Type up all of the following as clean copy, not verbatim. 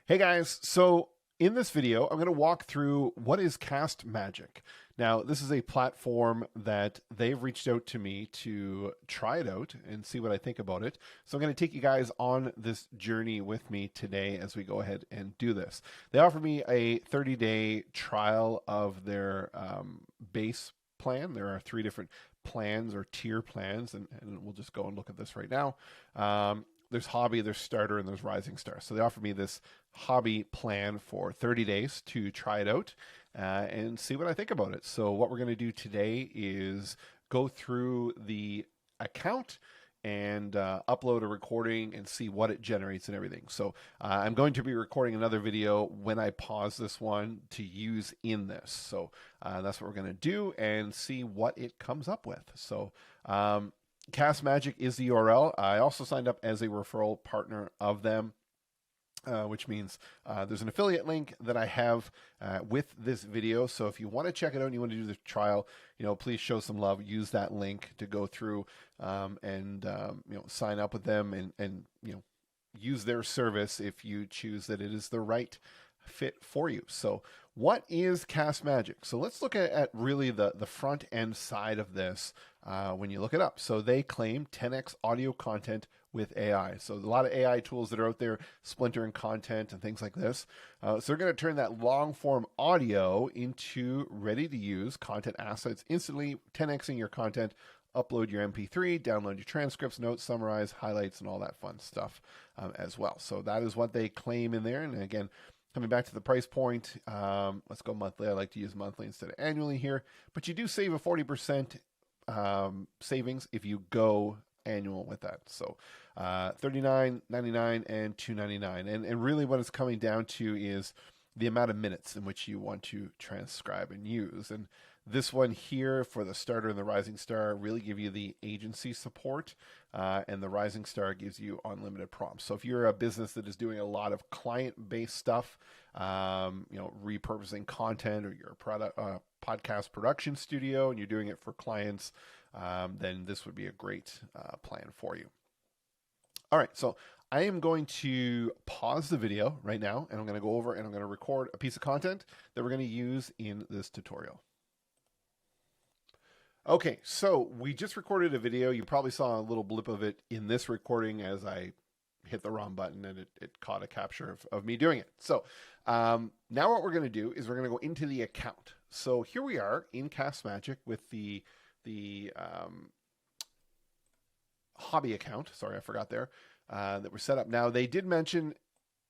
Hey guys, so in this video, I'm going to walk through what is CastMagic. Now, this is a platform that they've reached out to me to try it out and see what I think about it. So I'm going to take you guys on this journey with me today as we go ahead and do this. They offered me a 30-day trial of their base plan. There are 3 different plans or tier plans, and we'll just go and look at this right now. There's hobby, there's starter, and there's rising star. So they offered me this hobby plan for 30 days to try it out and see what I think about it. So what we're going to do today is go through the account and upload a recording and see what it generates and everything. So I'm going to be recording another video when I pause this one to use in this. So that's what we're going to do and see what it comes up with. So CastMagic is the URL. I also signed up as a referral partner of them, which means there's an affiliate link that I have with this video. So if you want to check it out and you want to do the trial, please show some love. Use that link to go through and sign up with them and use their service if you choose that it is the right fit for you. So what is CastMagic? So let's look at really the front end side of this when you look it up. So they claim 10x audio content with AI. So a lot of AI tools that are out there splintering content and things like this. So they're going to turn that long form audio into ready to use content assets instantly, 10xing your content. Upload your MP3, download your transcripts, notes, summarize, highlights, and all that fun stuff as well. So that is what they claim in there. And again, coming back to the price point, let's go monthly. I like to use monthly instead of annually here. But you do save a 40% savings if you go annual with that. So $39.99 and $2.99. And really what it's coming down to is the amount of minutes in which you want to transcribe and use. And this one here for the starter and the rising star really give you the agency support, and the rising star gives you unlimited prompts. So if you're a business that is doing a lot of client-based stuff, repurposing content, or you're a product, podcast production studio and you're doing it for clients, then this would be a great plan for you. All right, so I am going to pause the video right now, and I'm going to go over and I'm going to record a piece of content that we're going to use in this tutorial. Okay, so we just recorded a video. You probably saw a little blip of it in this recording as I hit the wrong button and it caught a capture of me doing it. So now what we're going to do is we're going to go into the account. So here we are in CastMagic with the hobby account. Sorry, I forgot there that we're set up. Now they did mention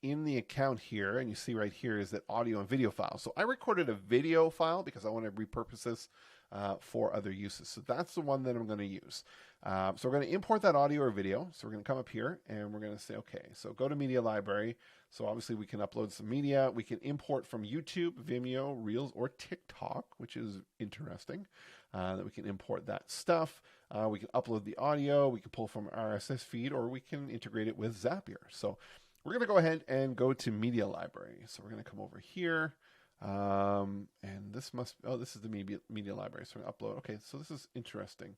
in the account here, and you see right here is that audio and video file. So I recorded a video file because I want to repurpose this for other uses. So that's the one that I'm going to use. So we're going to import that audio or video. So we're going to come up here and we're going to say, okay, so go to media library. So obviously we can upload some media. We can import from YouTube, Vimeo, Reels, or TikTok, which is interesting, that we can import that stuff. We can upload the audio. We can pull from RSS feed, or we can integrate it with Zapier. So we're going to go ahead and go to media library. So we're going to come over here. And this this is the media library. So I'm going to upload. Okay, so this is interesting.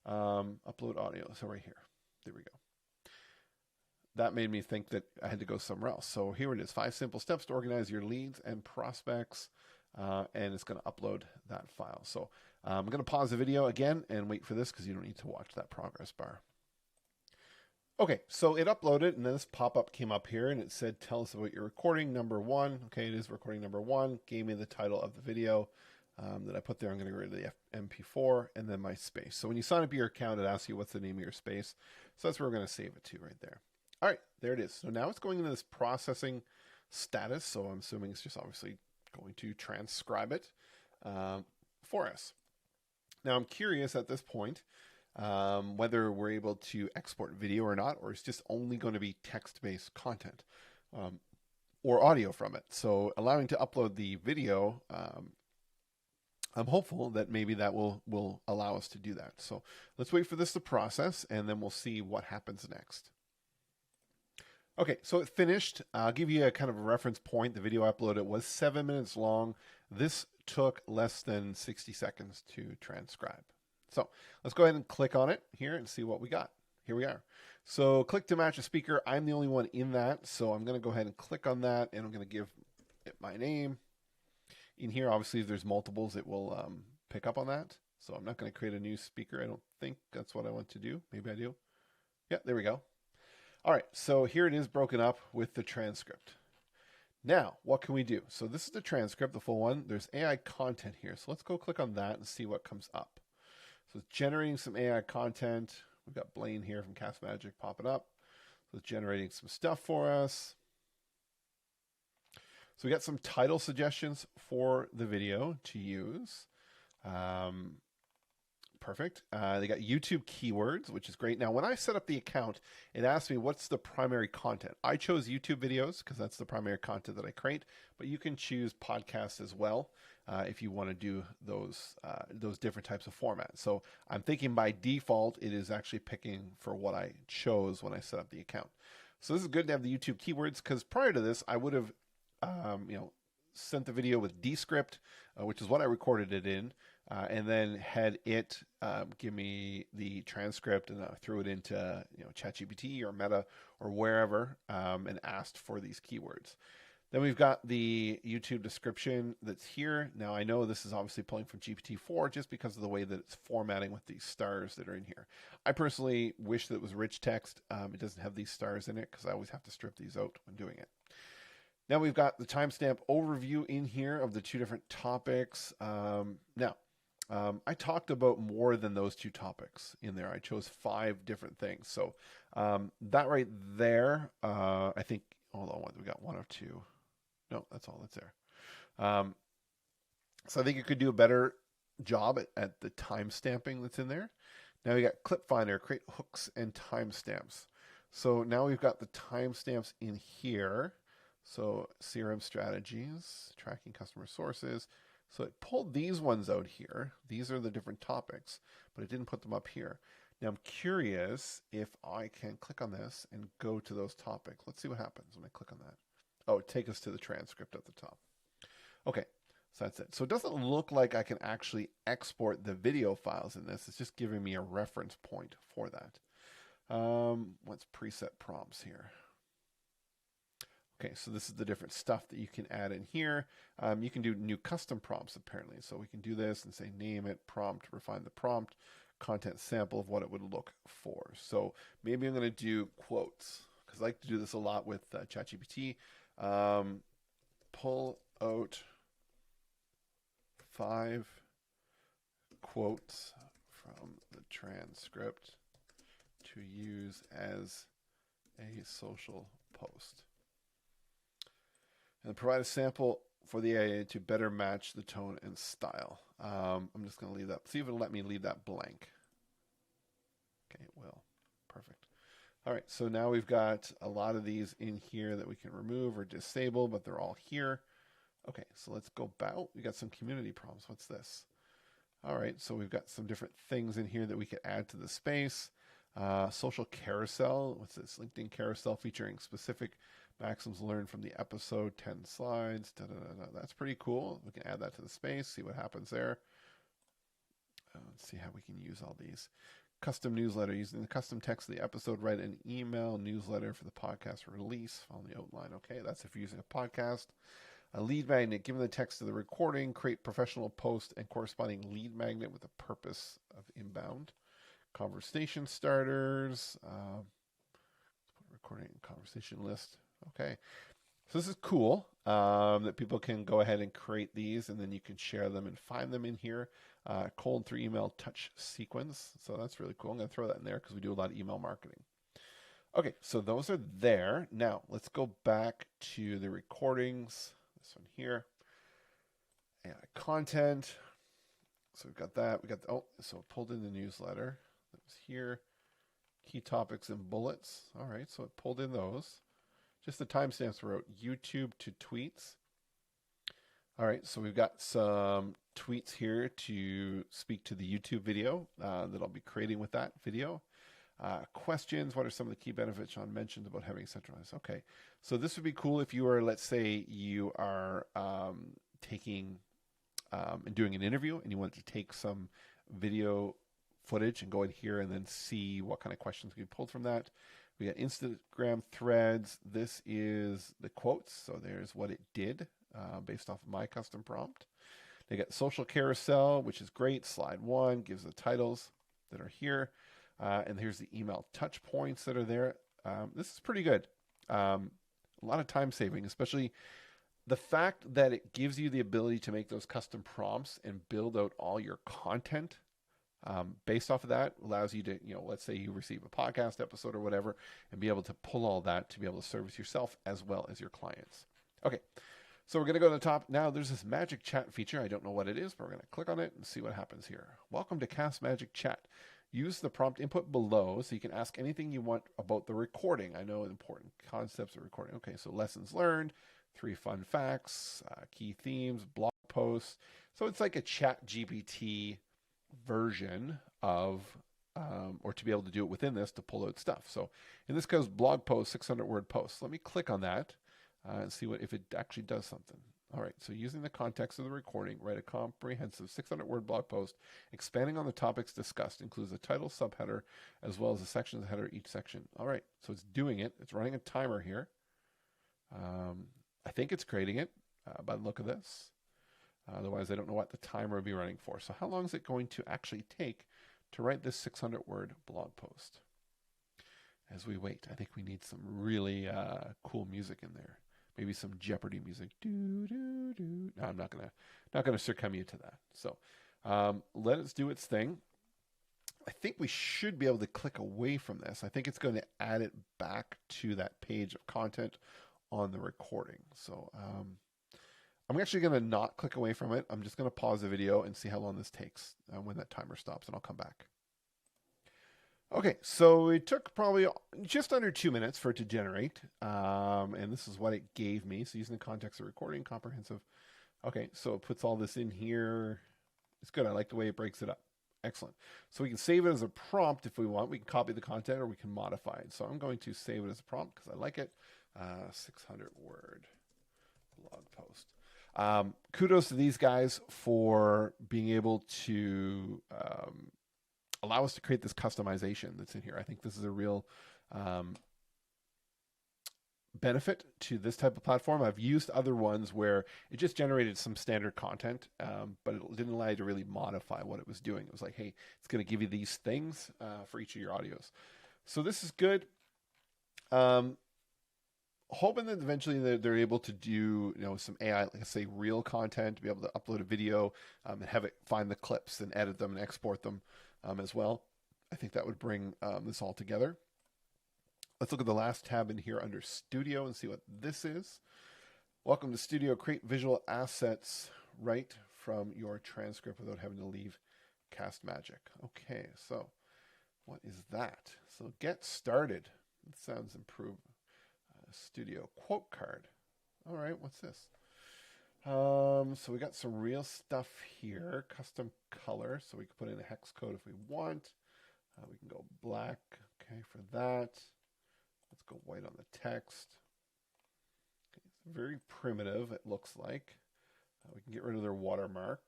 Upload audio. So right here, there we go. That made me think that I had to go somewhere else. So here it is, 5 simple steps to organize your leads and prospects. And it's going to upload that file. So I'm going to pause the video again and wait for this because you don't need to watch that progress bar. Okay, so it uploaded, and then this pop-up came up here, and it said, tell us about your recording number 1. Okay, it is recording number 1. Gave me the title of the video that I put there. I'm going to go rid of the MP4, and then my space. So when you sign up your account, it asks you what's the name of your space. So that's where we're going to save it to right there. All right, there it is. So now it's going into this processing status. So I'm assuming it's just obviously going to transcribe it for us. Now I'm curious at this point whether we're able to export video or not, or it's just only going to be text-based content or audio from it. So allowing to upload the video, I'm hopeful that maybe that will allow us to do that. So let's wait for this to process, and then we'll see what happens next. Okay, so it finished. I'll give you a kind of a reference point. The video I uploaded was 7 minutes long. This took less than 60 seconds to transcribe. So let's go ahead and click on it here and see what we got. here we are. So click to match a speaker. I'm the only one in that, so I'm going to go ahead and click on that, and I'm going to give it my name. In here, obviously, if there's multiples, it will pick up on that. So I'm not going to create a new speaker. I don't think that's what I want to do. Maybe I do. Yeah, there we go. All right, so here it is broken up with the transcript. Now, what can we do? So this is the transcript, the full one. There's AI content here. So let's go click on that and see what comes up. So it's generating some AI content. We've got Blaine here from CastMagic popping up. So it's generating some stuff for us. So we got some title suggestions for the video to use. Perfect. They got YouTube keywords, which is great. Now, when I set up the account, it asked me what's the primary content. I chose YouTube videos because that's the primary content that I create, but you can choose podcasts as well if you want to do those different types of formats. So I'm thinking by default, it is actually picking for what I chose when I set up the account. So this is good to have the YouTube keywords because prior to this, I would have sent the video with Descript, which is what I recorded it in, and then had it give me the transcript, and threw it into ChatGPT or Meta or wherever, and asked for these keywords. Then we've got the YouTube description that's here. Now I know this is obviously pulling from GPT-4 just because of the way that it's formatting with these stars that are in here. I personally wish that it was rich text. It doesn't have these stars in it because I always have to strip these out when doing it. Now we've got the timestamp overview in here of the two different topics. I talked about more than those two topics in there. I chose 5 different things. So that right there, I think, hold on, we got 1 or 2. No, that's all that's there. So I think you could do a better job at the timestamping that's in there. Now we got Clip Finder, create hooks and timestamps. So now we've got the timestamps in here. So CRM strategies, tracking customer sources. So it pulled these ones out here. These are the different topics, but it didn't put them up here. Now I'm curious if I can click on this and go to those topics. Let's see what happens when I click on that. Oh, it takes us to the transcript at the top. Okay, so that's it. So it doesn't look like I can actually export the video files in this. It's just giving me a reference point for that. What's preset prompts here? Okay, so this is the different stuff that you can add in here. You can do new custom prompts, apparently. So we can do this and say name it, prompt, refine the prompt, content sample of what it would look for. So maybe I'm going to do quotes, because I like to do this a lot with ChatGPT. Pull out 5 quotes from the transcript to use as a social post. And provide a sample for the AI to better match the tone and style. I'm just going to leave that. See if it'll let me leave that blank. Okay, it will. Perfect. All right, so now we've got a lot of these in here that we can remove or disable, but they're all here. Okay, so let's go back. Oh, we got some community prompts. What's this? All right, so we've got some different things in here that we could add to the space. Social carousel. What's this? LinkedIn carousel featuring specific maxims learned from the episode, 10 slides. That's pretty cool. We can add that to the space, see what happens there. Let's see how we can use all these. Custom newsletter, using the custom text of the episode, write an email newsletter for the podcast release. Follow the outline. Okay, that's if you're using a podcast. A lead magnet, given the text of the recording, create professional post and corresponding lead magnet with the purpose of inbound. Conversation starters. Recording conversation list. Okay, so this is cool that people can go ahead and create these, and then you can share them and find them in here. Cold through email touch sequence. So that's really cool. I'm going to throw that in there because we do a lot of email marketing. Okay, so those are there. Now let's go back to the recordings. This one here. AI content. So we've got that. We got so it pulled in the newsletter. That was here. Key topics and bullets. All right, so it pulled in those. Just the timestamps were out. YouTube to tweets. All right, so we've got some tweets here to speak to the YouTube video that I'll be creating with that video. Questions, what are some of the key benefits Sean mentioned about having centralized? Okay, so this would be cool if you are, let's say you are taking and doing an interview and you want to take some video footage and go in here and then see what kind of questions can be pulled from that. We got Instagram threads. This is the quotes. So there's what it did based off of my custom prompt. They got social carousel, which is great. Slide 1 gives the titles that are here. And here's the email touch points that are there. This is pretty good. A lot of time saving, especially the fact that it gives you the ability to make those custom prompts and build out all your content based off of that. Allows you to, let's say you receive a podcast episode or whatever, and be able to pull all that to be able to service yourself as well as your clients. Okay, so we're going to go to the top. Now there's this magic chat feature. I don't know what it is, but we're going to click on it and see what happens here. Welcome to CastMagic Chat. Use the prompt input below so you can ask anything you want about the recording. I know important concepts of recording. Okay, so lessons learned, 3 fun facts, key themes, blog posts. So it's like a chat GPT version of, or to be able to do it within this to pull out stuff. So in this case, blog post, 600 word posts. Let me click on that and see if it actually does something. All right, so using the context of the recording, write a comprehensive 600-word blog post expanding on the topics discussed, includes a title, subheader, as well as a section header each section. All right, so it's doing it. It's running a timer here. I think it's creating it by the look of this. Otherwise, I don't know what the timer would be running for. So how long is it going to actually take to write this 600-word blog post? As we wait, I think we need some really cool music in there. Maybe some Jeopardy music. Do, do, do. No, I'm not gonna succumb you to that. So let it do its thing. I think we should be able to click away from this. I think it's going to add it back to that page of content on the recording. So I'm actually going to not click away from it. I'm just going to pause the video and see how long this takes when that timer stops, and I'll come back. Okay, so it took probably just under 2 minutes for it to generate, and this is what it gave me. So using the context of recording, comprehensive. Okay, so it puts all this in here. It's good. I like the way it breaks it up. Excellent. So we can save it as a prompt if we want. We can copy the content or we can modify it. So I'm going to save it as a prompt because I like it. 600-word blog post. Kudos to these guys for being able to allow us to create this customization that's in here. I think this is a real benefit to this type of platform. I've used other ones where it just generated some standard content, but it didn't allow you to really modify what it was doing. It was like, hey, it's going to give you these things for each of your audios. So this is good. Hoping that eventually they're able to do, some AI, like I say, real content, to be able to upload a video and have it find the clips and edit them and export them as well. I think that would bring this all together. Let's look at the last tab in here under Studio and see what this is. Welcome to Studio. Create visual assets right from your transcript without having to leave CastMagic. Okay, so what is that? So get started. It sounds improved. Studio quote card. All right, what's this? So we got some real stuff here. Custom color, so we can put in a hex code if we want. We can go black, okay, for that. Let's go white on the text. Okay, it's very primitive, it looks like. We can get rid of their watermark.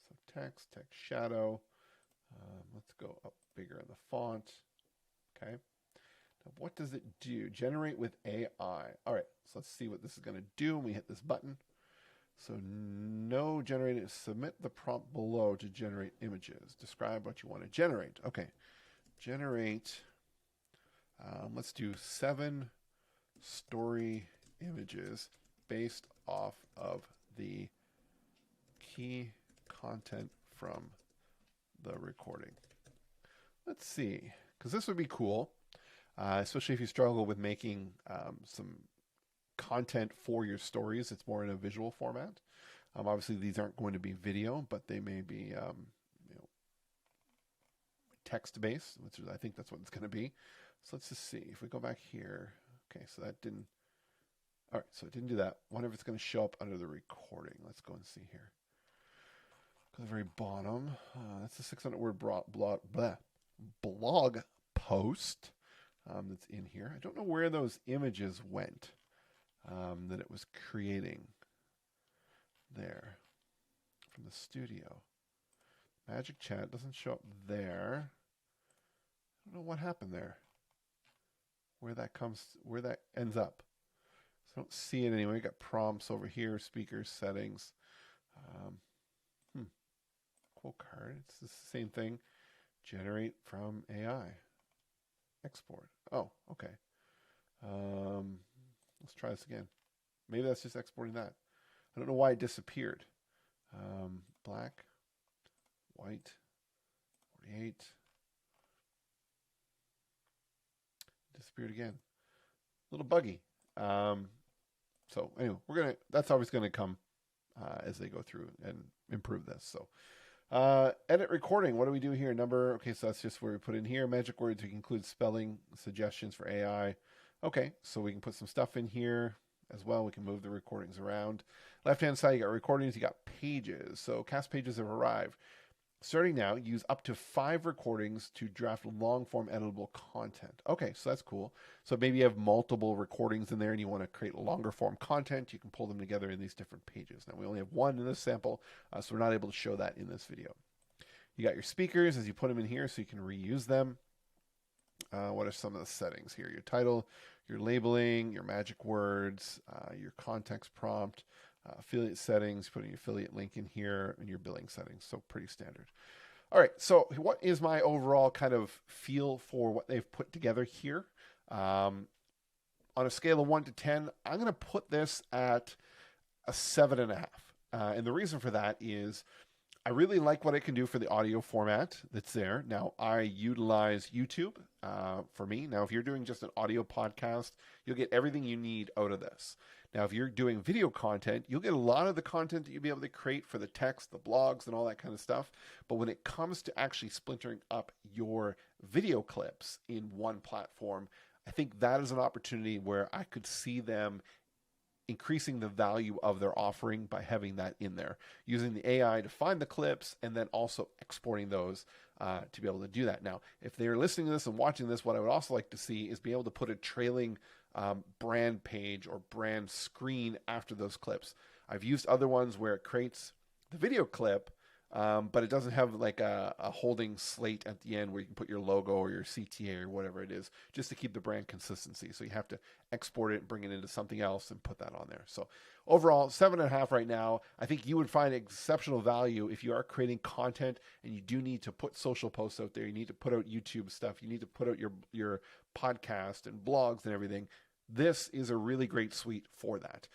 So text shadow. Let's go up bigger in the font. Okay. Now, what does it do? Generate with AI. All right, so let's see what this is going to do when we hit this button. So no generating. Submit the prompt below to generate images. Describe what you want to generate. Okay, generate. Let's do 7 story images based off of the key content from the recording. Let's see, because this would be cool. Especially if you struggle with making some content for your stories. It's more in a visual format. Obviously, these aren't going to be video, but they may be text-based, which is, I think that's what it's going to be. So let's just see. If we go back here. Okay, so that didn't... All right, so it didn't do that. I wonder if it's going to show up under the recording. Let's go and see here. Go to the very bottom. That's the 600-word blog post. That's in here. I don't know where those images went that it was creating there from the studio. Magic Chat doesn't show up there. I don't know what happened there. Where that ends up. So I don't see it anyway. We got prompts over here, speakers, settings. Quote card. It's the same thing. Generate from AI. Export. Oh, okay. Let's try this again. Maybe that's just exporting that. I don't know why it disappeared. Black, white, 48. Disappeared again. A little buggy. So anyway, that's always gonna come as they go through and improve this. So edit recording. What do we do here? Number. Okay, so that's just where we put in here. Magic words. We can include spelling suggestions for AI. Okay, so we can put some stuff in here as well. We can move the recordings around. Left-hand side, you got recordings, you got pages. So cast pages have arrived. Starting now, use up to 5 recordings to draft long-form editable content. Okay, so that's cool. So maybe you have multiple recordings in there and you want to create longer-form content. You can pull them together in these different pages. Now, we only have one in this sample, so we're not able to show that in this video. You got your speakers as you put them in here so you can reuse them. What are some of the settings here? Your title, your labeling, your magic words, your context prompt, affiliate settings, putting your affiliate link in here, and your billing settings. So pretty standard. All right, so what is my overall kind of feel for what they've put together here? On a scale of 1 to 10, I'm going to put this at a 7.5. And the reason for that is I really like what it can do for the audio format that's there. Now, I utilize YouTube for me. Now, if you're doing just an audio podcast, you'll get everything you need out of this. Now, if you're doing video content, you'll get a lot of the content that you'll be able to create for the text, the blogs, and all that kind of stuff. But when it comes to actually splintering up your video clips in one platform, I think that is an opportunity where I could see them increasing the value of their offering by having that in there, using the AI to find the clips and then also exporting those to be able to do that. Now, if they're listening to this and watching this, what I would also like to see is be able to put a trailing brand page or brand screen after those clips. I've used other ones where it creates the video clip, but it doesn't have like a holding slate at the end where you can put your logo or your CTA or whatever it is, just to keep the brand consistency. So you have to export it, bring it into something else, and put that on there. So overall, 7.5 right now. I think you would find exceptional value if you are creating content and you do need to put social posts out there. You need to put out YouTube stuff. You need to put out your podcast and blogs and everything. This is a really great suite for that.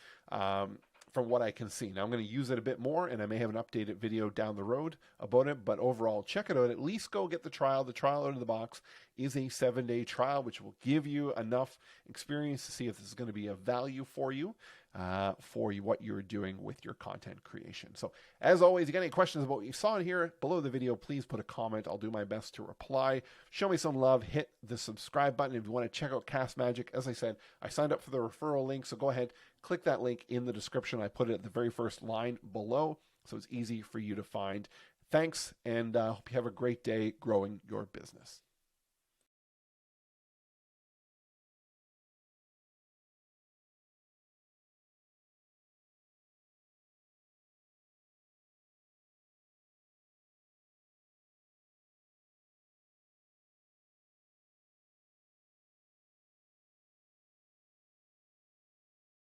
From what I can see. Now I'm going to use it a bit more and I may have an updated video down the road about it, but overall check it out. At least go get the trial. The trial out of the box is a 7-day trial, which will give you enough experience to see if this is going to be of value for you, what you're doing with your content creation. So as always, you got any questions about what you saw in here below the video, please put a comment. I'll do my best to reply. Show me some love. Hit the subscribe button if you want to check out CastMagic. As I said, I signed up for the referral link, so go ahead, click that link in the description. I put it at the very first line below, so it's easy for you to find. Thanks, and hope you have a great day growing your business.